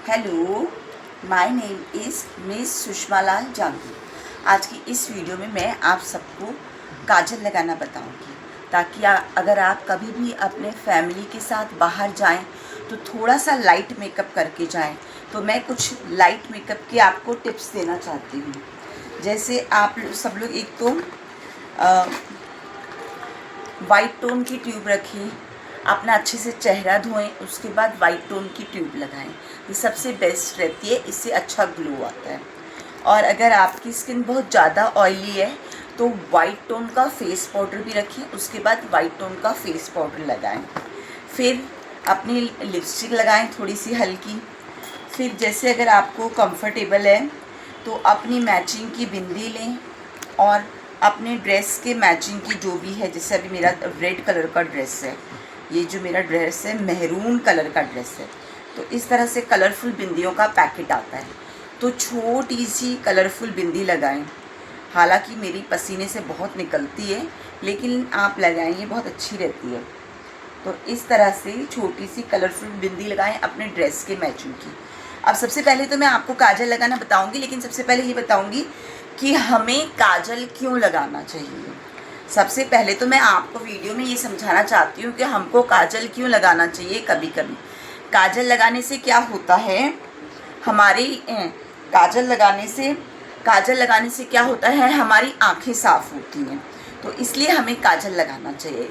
Hello, my name is Miss Sushma Lal Jangi. आज की इस वीडियो में मैं आप सबको काजल लगाना बताऊंगी, ताकि अगर आप कभी भी अपने फैमिली के साथ बाहर जाएं तो थोड़ा सा लाइट मेकअप करके जाएं। तो मैं कुछ लाइट मेकअप के आपको टिप्स देना चाहती हूँ। जैसे आप सब लोग एक तो वाइट टोन की ट्यूब रखें, अपना अच्छे से चेहरा धोएं, उसके बाद वाइट टोन की ट्यूब लगाएं। ये सबसे बेस्ट रहती है, इससे अच्छा ग्लो आता है। और अगर आपकी स्किन बहुत ज़्यादा ऑयली है तो वाइट टोन का फेस पाउडर भी रखें, उसके बाद वाइट टोन का फेस पाउडर लगाएं। फिर अपनी लिपस्टिक लगाएं थोड़ी सी हल्की। फिर जैसे अगर आपको कंफर्टेबल है तो अपनी मैचिंग की बिंदी लें और अपने ड्रेस के मैचिंग की जो भी है, जैसे अभी मेरा रेड कलर का ड्रेस है, ये जो मेरा ड्रेस है मेहरून कलर का ड्रेस है, तो इस तरह से कलरफुल बिंदियों का पैकेट आता है। तो छोटी सी कलरफुल बिंदी लगाएं। हालांकि मेरी पसीने से बहुत निकलती है, लेकिन आप लगाएंगे बहुत अच्छी रहती है। तो इस तरह से छोटी सी कलरफुल बिंदी लगाएं अपने ड्रेस के मैचिंग की। अब सबसे पहले तो मैं आपको काजल लगाना बताऊंगी, लेकिन सबसे पहले ये बताऊंगी कि हमें काजल क्यों लगाना चाहिए। सबसे पहले तो मैं आपको वीडियो में ये समझाना चाहती हूँ कि हमको काजल क्यों लगाना चाहिए। कभी कभी काजल लगाने से क्या होता है, हमारी काजल लगाने से क्या होता है, हमारी आंखें साफ़ होती हैं। तो इसलिए हमें काजल लगाना चाहिए।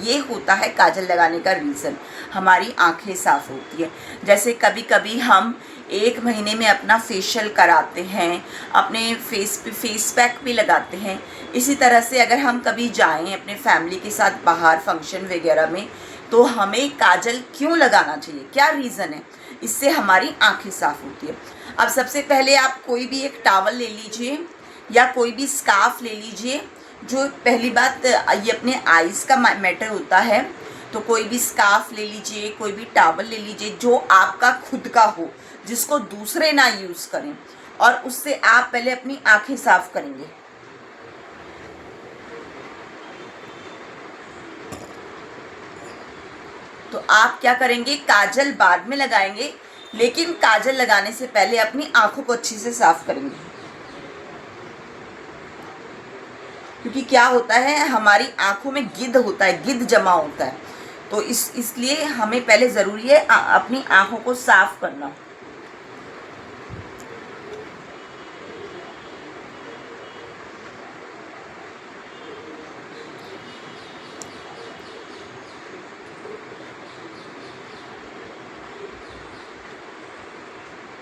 ये होता है काजल लगाने का रीज़न, हमारी आंखें साफ़ होती है। जैसे कभी कभी हम 1 महीने में अपना फेशियल कराते हैं, अपने फेस पैक भी लगाते हैं। इसी तरह से अगर हम कभी जाएं अपने फैमिली के साथ बाहर फंक्शन वगैरह में, तो हमें काजल क्यों लगाना चाहिए, क्या रीज़न है। इससे हमारी आंखें साफ़ होती है। अब सबसे पहले आप कोई भी एक टॉवल ले लीजिए या कोई भी स्कार्फ ले लीजिए। जो पहली बात, ये अपने आइज़ का मैटर होता है, तो कोई भी स्कार्फ ले लीजिए, कोई भी टॉवल ले लीजिए जो आपका खुद का हो, जिसको दूसरे ना यूज़ करें, और उससे आप पहले अपनी आंखें साफ़ करेंगे। तो आप क्या करेंगे, काजल बाद में लगाएंगे, लेकिन काजल लगाने से पहले अपनी आंखों को अच्छे से साफ़ करेंगे। क्योंकि क्या होता है, हमारी आंखों में गिद्ध होता है, गिद्ध जमा होता है। तो इसलिए हमें पहले ज़रूरी है अपनी आंखों को साफ़ करना।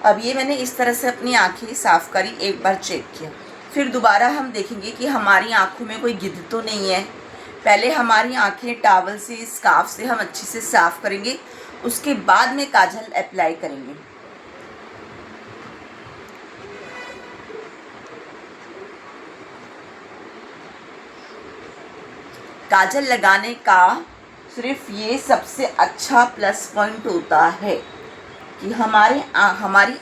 अब ये मैंने इस तरह से अपनी आंखें साफ़ करी, एक बार चेक किया। फिर दोबारा हम देखेंगे कि हमारी आंखों में कोई गिद्ध तो नहीं है। पहले हमारी आंखें टॉवल से, स्कार्फ से हम अच्छे से साफ़ करेंगे, उसके बाद में काजल अप्लाई करेंगे। काजल लगाने का सिर्फ ये सबसे अच्छा प्लस पॉइंट होता है कि हमारी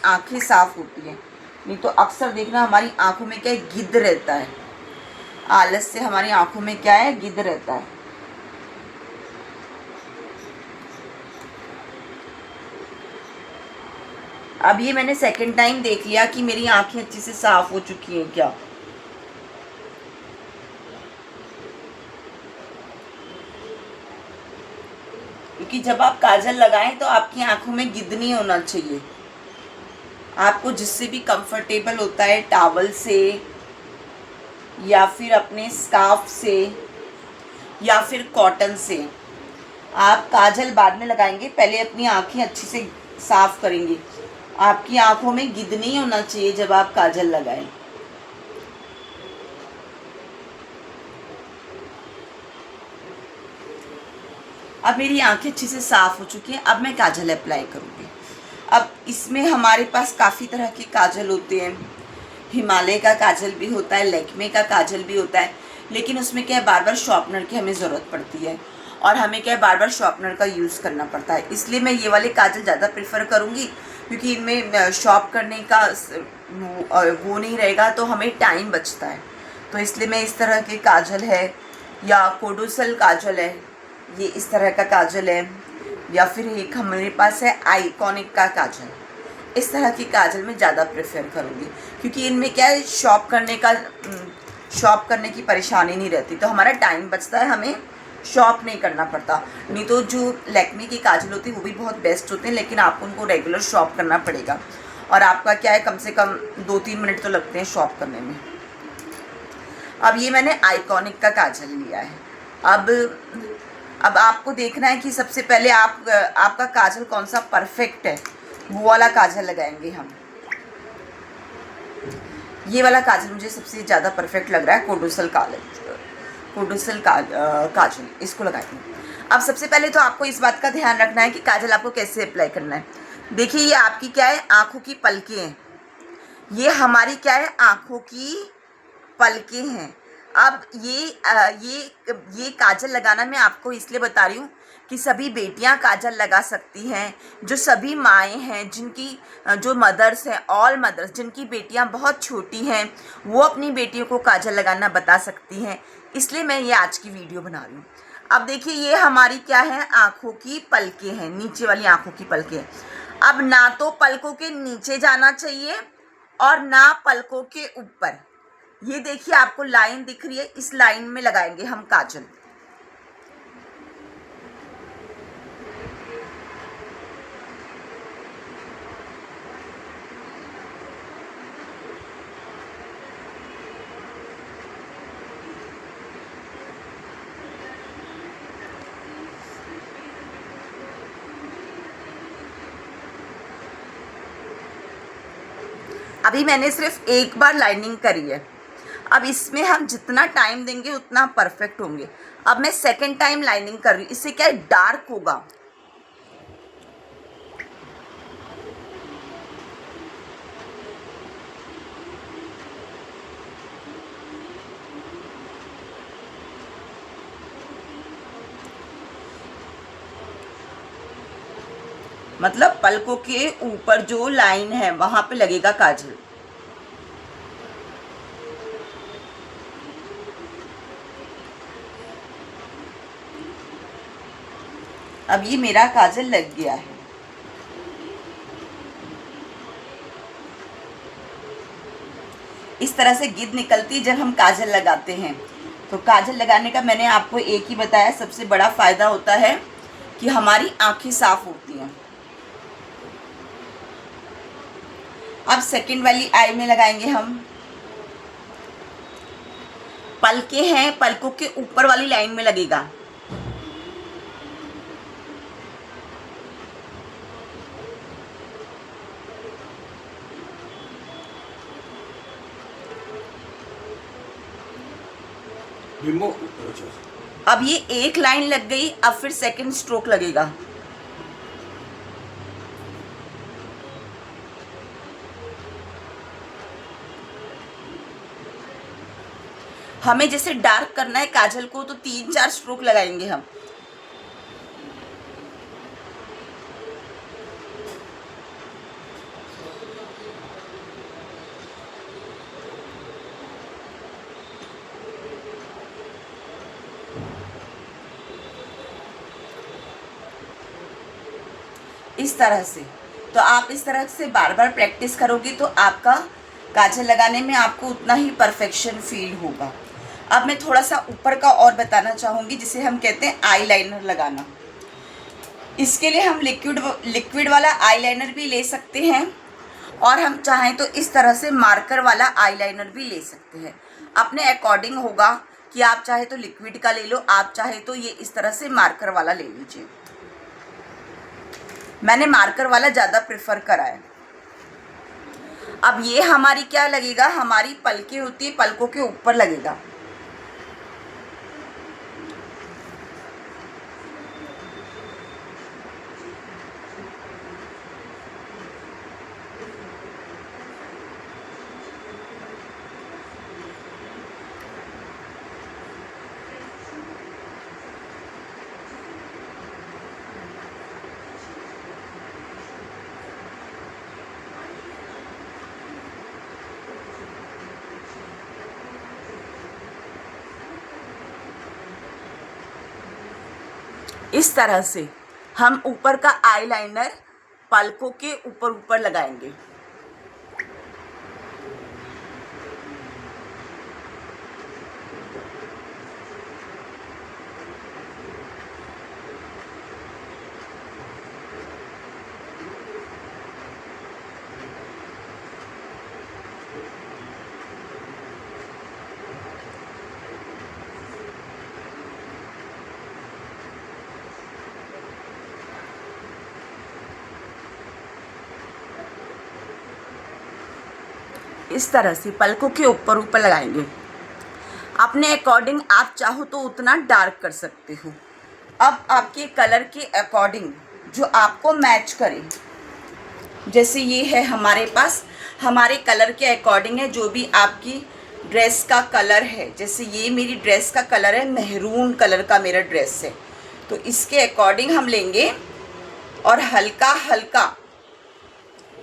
आंखें साफ़ होती हैं। नहीं तो अक्सर देखना हमारी आंखों में क्या है, गिद्ध रहता है। आलस से हमारी आंखों में क्या है, गिद्ध रहता है। अब ये मैंने सेकंड टाइम देख लिया कि मेरी आंखें अच्छे से साफ़ हो चुकी हैं क्या। क्योंकि जब आप काजल लगाएं तो आपकी आंखों में गिद्ध नहीं होना चाहिए। आपको जिससे भी कंफर्टेबल होता है, टॉवल से या फिर अपने स्कार्फ से या फिर कॉटन से, आप काजल बाद में लगाएंगे, पहले अपनी आंखें अच्छे से साफ़ करेंगे। आपकी आंखों में गिद्ध नहीं होना चाहिए जब आप काजल लगाएं। अब मेरी आंखें अच्छे से साफ़ हो चुकी हैं, अब मैं काजल अप्लाई करूँगी। अब इसमें हमारे पास काफ़ी तरह के काजल होते हैं। हिमालय का काजल भी होता है, लैक्मे का काजल भी होता है, लेकिन उसमें क्या है, बार बार शॉर्पनर की हमें ज़रूरत पड़ती है, और हमें क्या है, बार बार शॉर्पनर का यूज़ करना पड़ता है। इसलिए मैं ये वाले काजल ज़्यादा प्रेफर करूँगी, क्योंकि इनमें शॉर्प करने का वो नहीं रहेगा, तो हमें टाइम बचता है। तो इसलिए मैं इस तरह के काजल है, या कोडोसल काजल है, ये इस तरह का काजल है, या फिर एक हमारे पास है आइकॉनिक का काजल। इस तरह की काजल मैं ज़्यादा प्रेफर करूँगी, क्योंकि इनमें क्या है, शॉप करने की परेशानी नहीं रहती, तो हमारा टाइम बचता है, हमें शॉप नहीं करना पड़ता। नहीं तो जो लैक्मे की काजल होती है वो भी बहुत बेस्ट होते हैं, लेकिन आपको उनको रेगुलर शॉप करना पड़ेगा, और आपका क्या है, कम से कम 2-3 मिनट तो लगते हैं शॉप करने में। अब ये मैंने आइकॉनिक का काजल लिया है। अब आपको देखना है कि सबसे पहले आपका काजल कौन सा परफेक्ट है, वो वाला काजल लगाएंगे हम। ये वाला काजल मुझे सबसे ज़्यादा परफेक्ट लग रहा है, काजल, इसको लगाएंगे। अब सबसे पहले तो आपको इस बात का ध्यान रखना है कि काजल आपको कैसे अप्लाई करना है। देखिए, ये आपकी क्या है, आँखों की पलकें हैं। ये हमारी क्या है, आँखों की पलकें हैं। अब ये काजल लगाना मैं आपको इसलिए बता रही हूँ कि सभी बेटियां काजल लगा सकती हैं। जो सभी माएँ हैं, जिनकी जो मदर्स हैं, ऑल मदर्स जिनकी बेटियां बहुत छोटी हैं, वो अपनी बेटियों को काजल लगाना बता सकती हैं। इसलिए मैं ये आज की वीडियो बना रही हूँ। अब देखिए, ये हमारी क्या है, आँखों की पलकें हैं, नीचे वाली आँखों की पलकें। अब ना तो पलकों के नीचे जाना चाहिए और ना पलकों के ऊपर। ये देखिए, आपको लाइन दिख रही है, इस लाइन में लगाएंगे हम काजल। अभी मैंने सिर्फ एक बार लाइनिंग करी है। अब इसमें हम जितना टाइम देंगे उतना परफेक्ट होंगे। अब मैं सेकंड टाइम लाइनिंग कर रही हूँ, इससे क्या है, डार्क होगा। मतलब पलकों के ऊपर जो लाइन है वहां पे लगेगा काजल। अब ये मेरा काजल लग गया है। इस तरह से गिद्ध निकलती है जब हम काजल लगाते हैं। तो काजल लगाने का मैंने आपको एक ही बताया, सबसे बड़ा फायदा होता है कि हमारी आंखें साफ होती हैं। अब सेकंड वाली आई में लगाएंगे हम। पलके हैं, पलकों के ऊपर वाली लाइन में लगेगा। अब ये एक लाइन लग गई, अब फिर सेकंड स्ट्रोक लगेगा। हमें जैसे डार्क करना है काजल को, तो 3-4 स्ट्रोक लगाएंगे हम। इस तरह से, तो आप इस तरह से बार बार प्रैक्टिस करोगे तो आपका काजल लगाने में आपको उतना ही परफेक्शन फील होगा। अब मैं थोड़ा सा ऊपर का और बताना चाहूँगी, जिसे हम कहते हैं आई लाइनर लगाना। इसके लिए हम लिक्विड वाला आई लाइनर भी ले सकते हैं, और हम चाहें तो इस तरह से मार्कर वाला आई लाइनर भी ले सकते हैं। अपने अकॉर्डिंग होगा कि आप चाहे तो लिक्विड का ले लो, आप चाहे तो ये इस तरह से मार्कर वाला ले लीजिए। मैंने मार्कर वाला ज़्यादा प्रेफर करा है। अब ये हमारी क्या लगेगा, हमारी पलकें होती है, पलकों के ऊपर लगेगा। इस तरह से हम ऊपर का आईलाइनर पलकों के ऊपर ऊपर लगाएंगे। इस तरह से पलकों के ऊपर ऊपर लगाएंगे। अपने अकॉर्डिंग आप चाहो तो उतना डार्क कर सकते हो। अब आपके कलर के अकॉर्डिंग जो आपको मैच करे, जैसे ये है हमारे पास, हमारे कलर के अकॉर्डिंग है जो भी आपकी ड्रेस का कलर है। जैसे ये मेरी ड्रेस का कलर है, मेहरून कलर का मेरा ड्रेस है, तो इसके अकॉर्डिंग हम लेंगे और हल्का हल्का,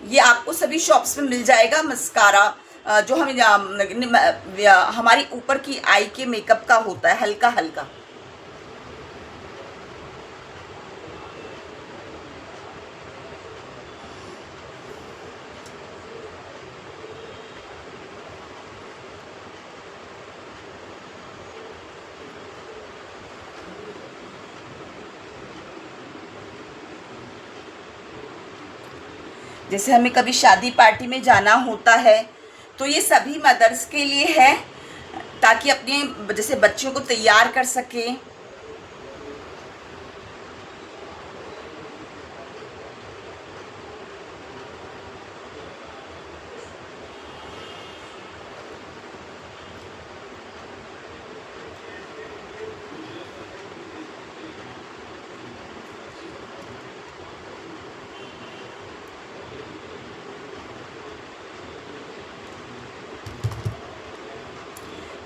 ये आपको सभी शॉप्स में मिल जाएगा, मस्कारा जो हम हमारी ऊपर की आई के मेकअप का होता है, हल्का हल्का। जैसे हमें कभी शादी पार्टी में जाना होता है तो ये सभी मदर्स के लिए है, ताकि अपने जैसे बच्चों को तैयार कर सकें।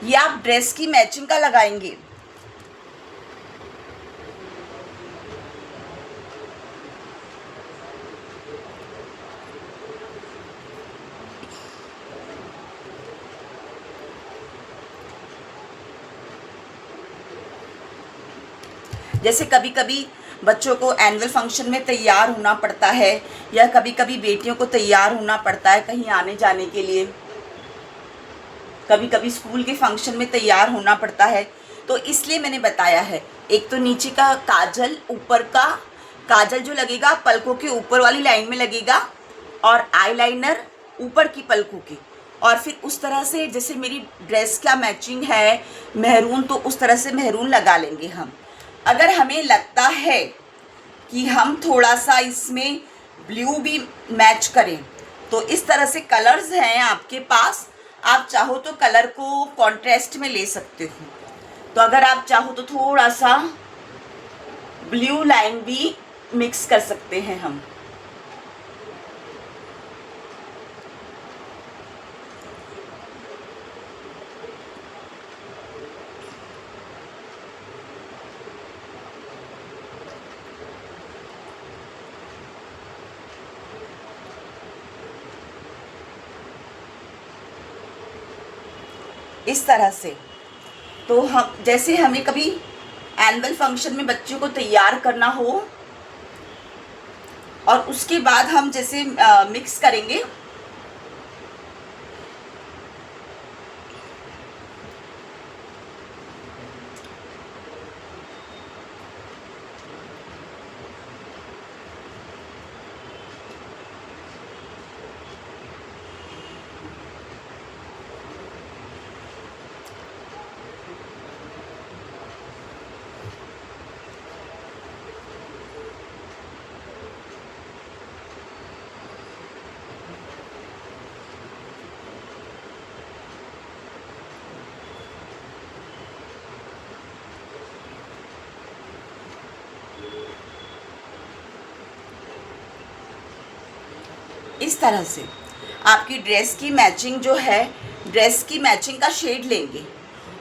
ये आप ड्रेस की मैचिंग का लगाएंगे। जैसे कभी कभी बच्चों को एनुअल फंक्शन में तैयार होना पड़ता है, या कभी कभी बेटियों को तैयार होना पड़ता है कहीं आने जाने के लिए, कभी कभी स्कूल के फंक्शन में तैयार होना पड़ता है, तो इसलिए मैंने बताया है। एक तो नीचे का काजल, ऊपर का काजल जो लगेगा पलकों के ऊपर वाली लाइन में लगेगा, और आईलाइनर ऊपर की पलकों की, और फिर उस तरह से जैसे मेरी ड्रेस का मैचिंग है मेहरून, तो उस तरह से मेहरून लगा लेंगे हम। अगर हमें लगता है कि हम थोड़ा सा इसमें ब्लू भी मैच करें, तो इस तरह से कलर्स हैं आपके पास, आप चाहो तो कलर को कॉन्ट्रास्ट में ले सकते हो। तो अगर आप चाहो तो थोड़ा सा ब्लू लाइन भी मिक्स कर सकते हैं हम। इस तरह से तो हम जैसे हमें कभी एनुअल फंक्शन में बच्चों को तैयार करना हो, और उसके बाद हम जैसे मिक्स करेंगे, इस तरह से आपकी ड्रेस की मैचिंग जो है, ड्रेस की मैचिंग का शेड लेंगे,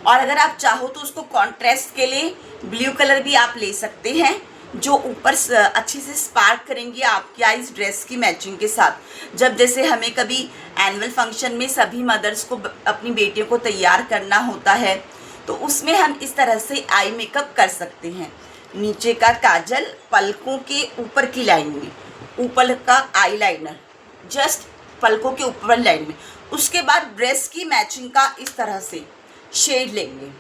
और अगर आप चाहो तो उसको कॉन्ट्रास्ट के लिए ब्लू कलर भी आप ले सकते हैं, जो ऊपर अच्छे से स्पार्क करेंगे आपकी आइस ड्रेस की मैचिंग के साथ। जब जैसे हमें कभी एनुअल फंक्शन में सभी मदर्स को अपनी बेटियों को तैयार करना होता है, तो उसमें हम इस तरह से आई मेकअप कर सकते हैं। नीचे का काजल पलकों के ऊपर की लाइन में, ऊपर का आईलाइनर जस्ट पलकों के ऊपर लाइन में। उसके बाद ड्रेस की मैचिंग का इस तरह से शेड लेंगे।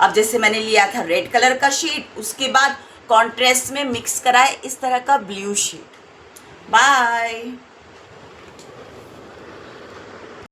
अब जैसे मैंने लिया था रेड कलर का शेड, उसके बाद कॉन्ट्रास्ट में मिक्स कराए इस तरह का ब्लू शेड। बाय।